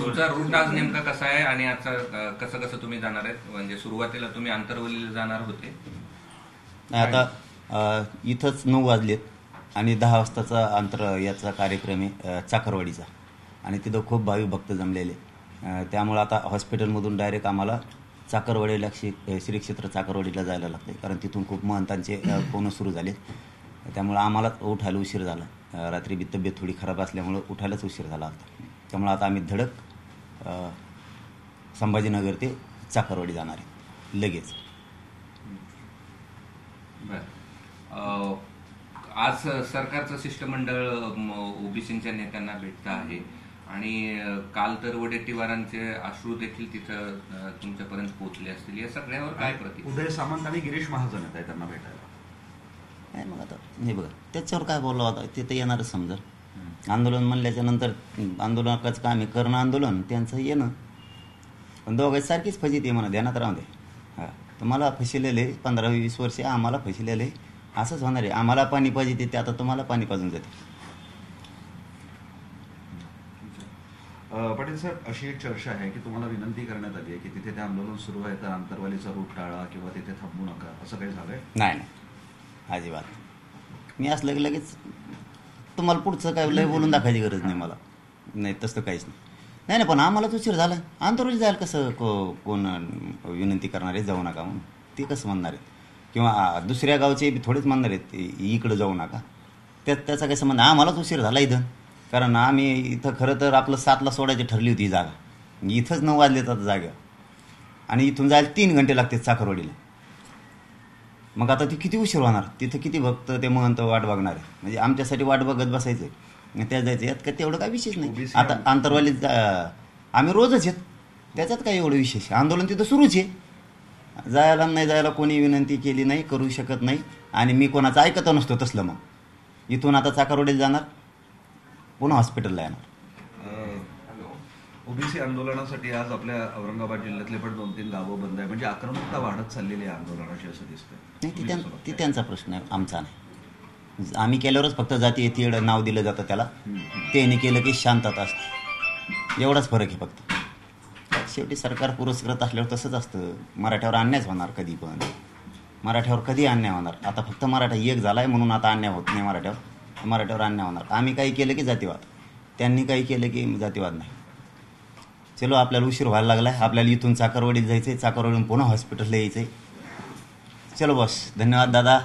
तुमचा रूट आज नेमका कसा आहे आणि आता कसं कसं तुम्ही जाणार आहेत? म्हणजे सुरुवातीला तुम्ही आंतरवलीला जाणार होते. आता इथंच 9 वाजलेत आणि 10 वाजताचा याचा कार्यक्रम आहे चाकरवाडीचा, आणि तिथं खूप भाविक भक्त जमलेले. त्यामुळं आता हॉस्पिटलमधून डायरेक्ट आम्हाला चाकरवाडीला श्री क्षेत्र चाकरवाडीला जायला लागते, कारण तिथून खूप महंतांचे फोन सुरू झाले. त्यामुळं आम्हाला उठायला उशीर झाला. रात्री बी तब्येत थोडी खराब असल्यामुळं उठायलाच उशीर झाला होता. त्यामुळं आता आम्ही धडक संभाजीनगर ते चाकरवाडी जाणार आहे लगेच. आज सरकारचं शिष्टमंडळ ओबीसीच्या नेत्यांना भेटतं आहे आणि काल तर वडेट्टीवारांचे अश्रू देखील तिथं तुमच्यापर्यंत पोहोचले असतील. या सगळ्यावर काय प्रतिक्रिया? उदय सामंत आणि गिरीश महाजन आहेत आहे त्यांना भेटायला. नाही मग आता हे बघा त्याच्यावर काय बोलला होता ते तर येणारच. समजा आंदोलन म्हणल्याच्या नंतर आंदोलनाचं काम आहे करणं, आंदोलन त्यांचं येणं, पण दोघांची सारखीच फजिती आहे म्हणा, ध्यानात राहून दे. हां, तुम्हाला फसिलेले 15-20 वर्ष आम्हाला फसिलेले असंच होणार आहे. आम्हाला पाणी पाहिजे ते आता तुम्हाला पाणी पाजून जाते. पाटील साहेब, अशी एक चर्चा आहे की तुम्हाला विनंती करण्यात आली आहे की तिथे ते आंदोलन सुरू आहे तर आंतरवालीचा रूट टाळा किंवा तिथे थांबू नका, असं काही झालंय? नाही अजिबात. मी असलं की लगेच तुम्हाला पुढचं काय लय बोलून दाखवायची गरज नाही मला. नाही तसं काहीच नाही. पण आम्हालाच उशीर झाला. आंतरवाली जायला कसं कोण विनंती करणार आहे जाऊ नका म्हणून? ते कसं म्हणणार आहेत? किंवा दुसऱ्या गावचे थोडेच म्हणणार आहेत इकडं जाऊ नका. त्याचा काय संबंध? आम्हालाच उशीर झाला इथं, कारण आम्ही इथं खरं तर आपलं 7ला सोडायची ठरली होती ही जागा. इथंच 9 वाजलेत आता जागा, आणि इथून जायला 3 घंटे लागतात चाकरवाडीला. मग आता ती किती उशीर होणार? तिथं किती भक्त ते महंत वाट बघणार आहे? म्हणजे आमच्यासाठी वाट बघत बसायचं त्या जायचं. यात काय तेवढं काय विशेष नाही. आता आंतरवालीत आम्ही रोजच येत, त्याच्यात काय एवढं विशेष? आंदोलन तिथं सुरूच आहे. जायला नाही जायला कोणी विनंती केली नाही, करू शकत नाही, आणि मी कोणाचं ऐकत नसतो तसलं. मग इथून आता चाकरवाडीत जाणार, पुन्हा हॉस्पिटलला येणार. ओबीसी आंदोलनासाठी आज आपल्या औरंगाबाद जिल्ह्यातले पण 2-3 गावं बंद आहे, म्हणजे आक्रमकता वाढत चाललेली आहे आंदोलनाची असं दिसतंय. नाही, ती त्यांचा प्रश्न आहे, आमचा नाही. आम्ही केल्यावरच फक्त जाती येते नाव दिलं जातं त्याला. त्यांनी केलं की शांतता असते, एवढाच फरक आहे फक्त. शेवटी सरकार पुरस्कृत असल्यावर तसंच असतं. मराठ्यावर अन्यायच होणार कधी पण. मराठ्यावर कधी अन्याय होणार? आता फक्त मराठा एक झाला आहे म्हणून आता अन्याय होत नाही मराठ्यावर अन्याय होणार. आम्ही काही केलं की जातीवाद, त्यांनी काही केलं की जातीवाद नाही. चलो, आपल्याला उशीर व्हायला लागला आहे. आपल्याला इथून चाकरवाडीत जायचं आहे, चाकरवाडीतून पुन्हा हॉस्पिटलला यायचं आहे. चलो बॉस, धन्यवाद दादा.